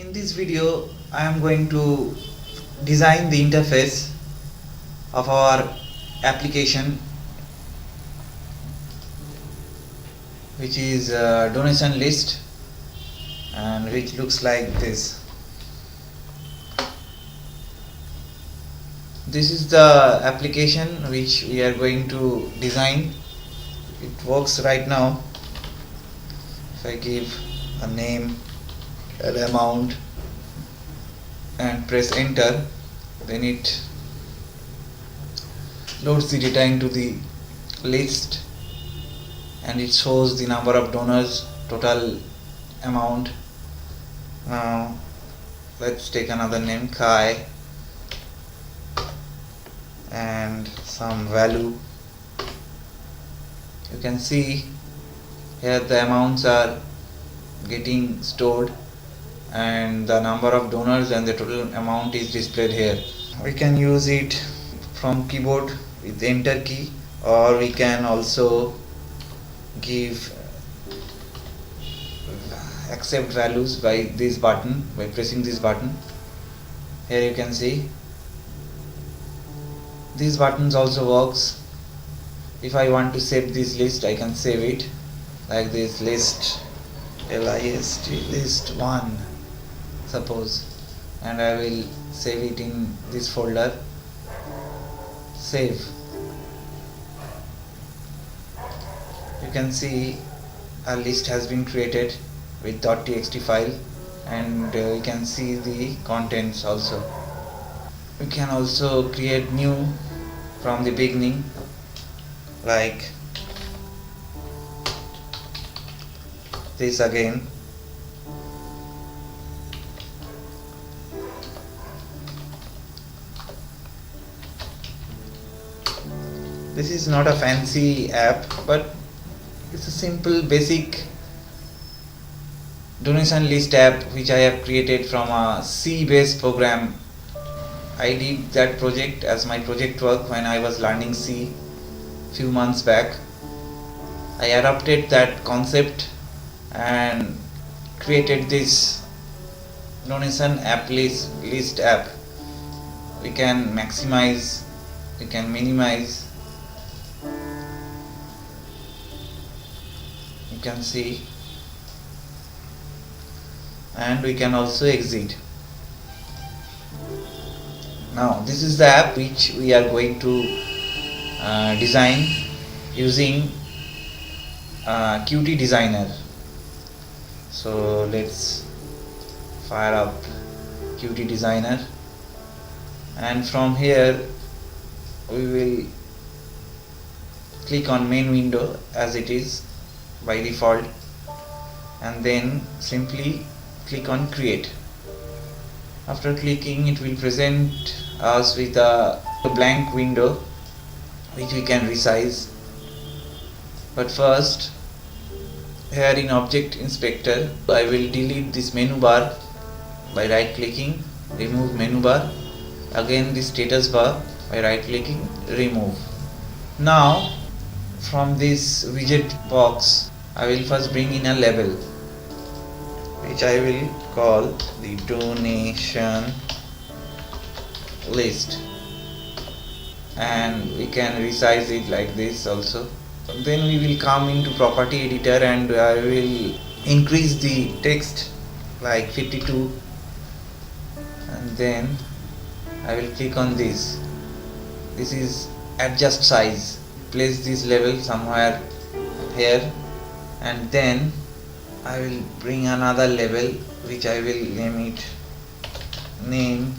In this video, I am going to design the interface of our application, which is a donation list and which looks like this. This is the application which we are going to design. It works right now. If I give a name, an amount and press enter, then it loads the data into the list and it shows the number of donors, total amount. Now let's take another name, Kai, and some value. You can see here the amounts are getting stored and the number of donors and the total amount is displayed here. We can use it from keyboard with the enter key, or we can also give accept values by this button, by pressing this button. Here you can see these buttons also works. If I want to save this list, I can save it like this, list list 1 suppose, and I will save it in this folder. Save. You can see a list has been created with .txt file, and you can see the contents also. We can also create new from the beginning, like this again. This is not a fancy app, but it's a simple basic donation list app which I have created from a C based program. I did that project as my project work when I was learning C few months back. I adopted that concept and created this donation app list app. We can maximize, we can minimize, you can see, and we can also exit. Now this is the app which we are going to design using QtDesigner. So let's fire up QtDesigner, and from here we will click on main window as it is by default, and then simply click on create. After clicking, it will present us with a blank window which we can resize. But first, here in Object Inspector, I will delete this menu bar by right clicking, remove menu bar. Again the status bar by right clicking, remove. Now from this widget box, I will first bring in a label which I will call the donation list, and we can resize it like this also. Then we will come into property editor and I will increase the text like 52, and then I will click on this. This is adjust size. Place this label somewhere here, and then I will bring another label which I will name it name.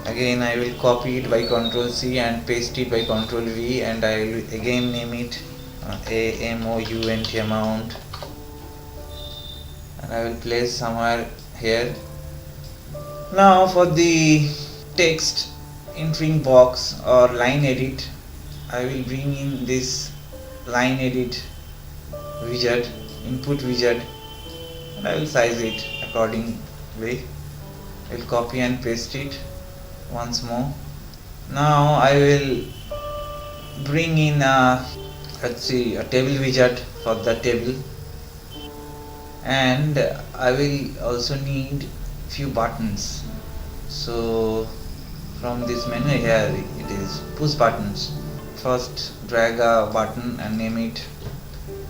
Again I will copy it by Ctrl C and paste it by Ctrl V, and I will again name it amount, and I will place somewhere here. Now for the text entering box or line edit, I will bring in this line edit widget, input widget, and I will size it accordingly. I will copy and paste it once more. Now I will bring in a table widget for the table, and I will also need few buttons. So from this menu here, it is push buttons. First drag a button and name it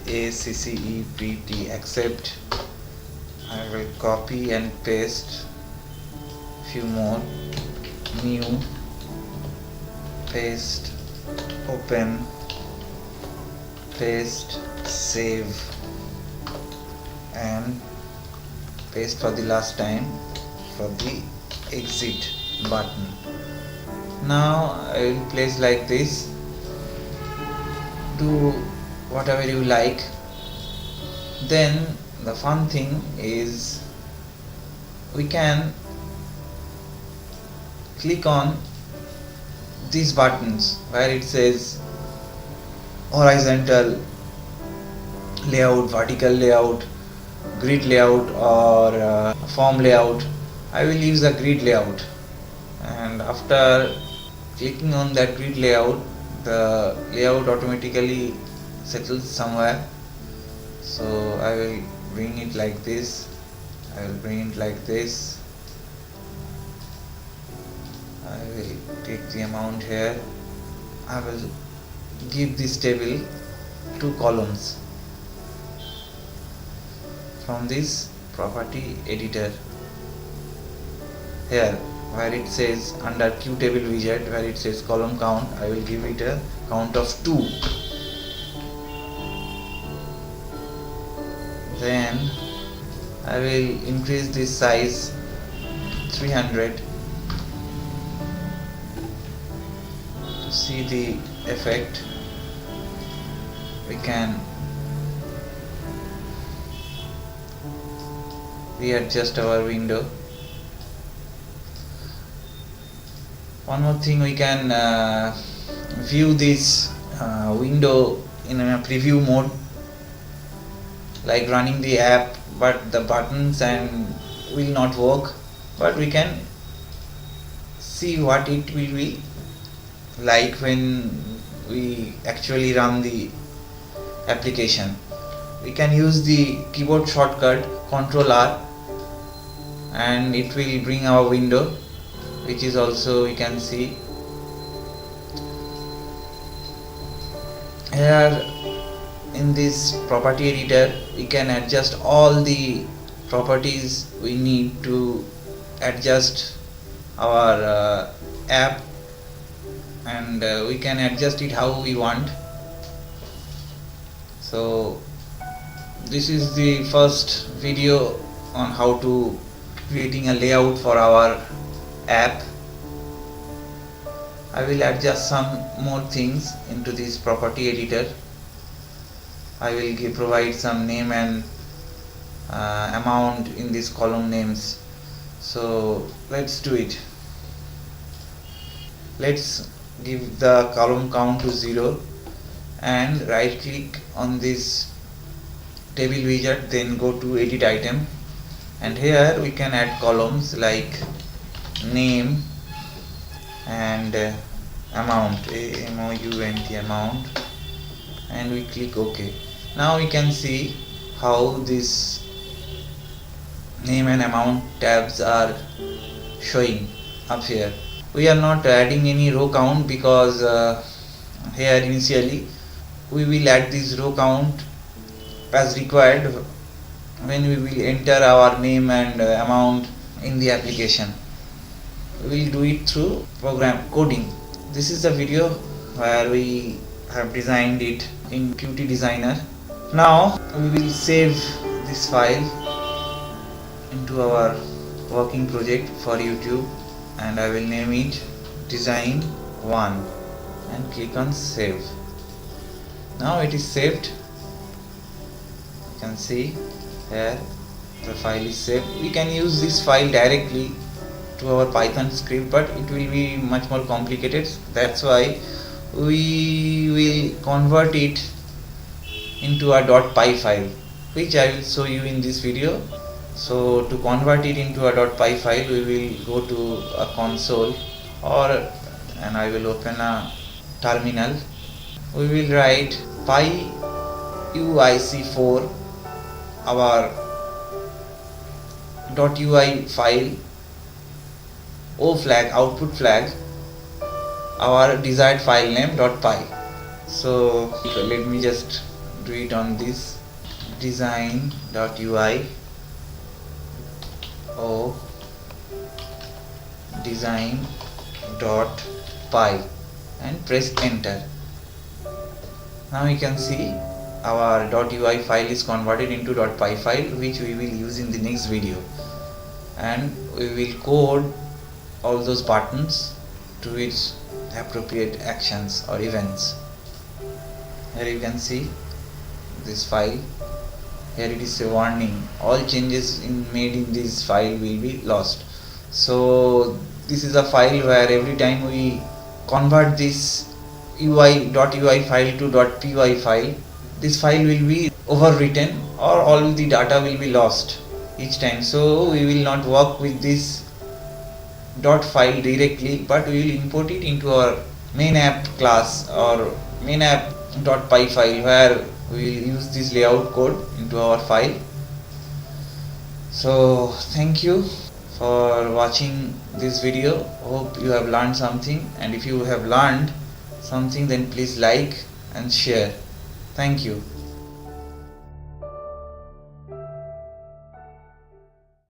ACCEPT accept. I will copy and paste few more, new, paste, open, paste, save, and paste for the last time for the exit button. Now I will place like this. Do whatever you like. Then the fun thing is we can click on these buttons where it says horizontal layout, vertical layout, grid layout, or form layout. I will use a grid layout, and after clicking on that grid layout, the layout automatically settles somewhere. So I will bring it like this, I will bring it like this, I will take the amount here, I will give this table 2 columns from this property editor. Here where it says under QTable widget, where it says column count, I will give it a count of 2. Then I will increase this size 300 to see the effect. We can readjust our window. One more thing, we can view this window in a preview mode, like running the app, but the buttons and will not work, but we can see what it will be like when we actually run the application. We can use the keyboard shortcut Ctrl R and it will bring our window, which is also we can see here. In this property editor, we can adjust all the properties we need to adjust our app, and we can adjust it how we want. So this is the first video on how to creating a layout for our app. I will adjust some more things into this property editor. I will provide some name and amount in these column names. So let's do it. Let's give the column count to 0 and right click on this table widget, then go to edit item, and here we can add columns like name and amount, amount, amount, and we click OK. Now we can see how this name and amount tabs are showing up here. We are not adding any row count because here initially we will add this row count as required when we will enter our name and amount in the application. We will do it through program coding. This is the video where we have designed it in QtDesigner. Now we will save this file into our working project for YouTube, and I will name it design 1 and click on save. Now it is saved. You can see here the file is saved. We can use this file directly to our Python script, but it will be much more complicated. That's why we will convert it into a .py file, which I will show you in this video. So to convert it into a .py file, we will go to a console and I will open a terminal. We will write PyUIC4, our .ui file O flag, output flag, our desired file name .py. So let me just do it on this design.ui O design.py and press enter. Now you can see our .ui file is converted into .py file, which we will use in the next video, and we will code all those buttons to its appropriate actions or events. Here you can see this file. Here it is a warning, all changes made in this file will be lost. So this is a file where every time we convert this .ui file to .py file, this file will be overwritten or all the data will be lost each time. So we will not work with this .file directly, but we will import it into our main app class or main app .py file, where we will use this layout code into our file. So thank you for watching this video. Hope you have learned something, and if you have learned something, then please like and share. Thank you.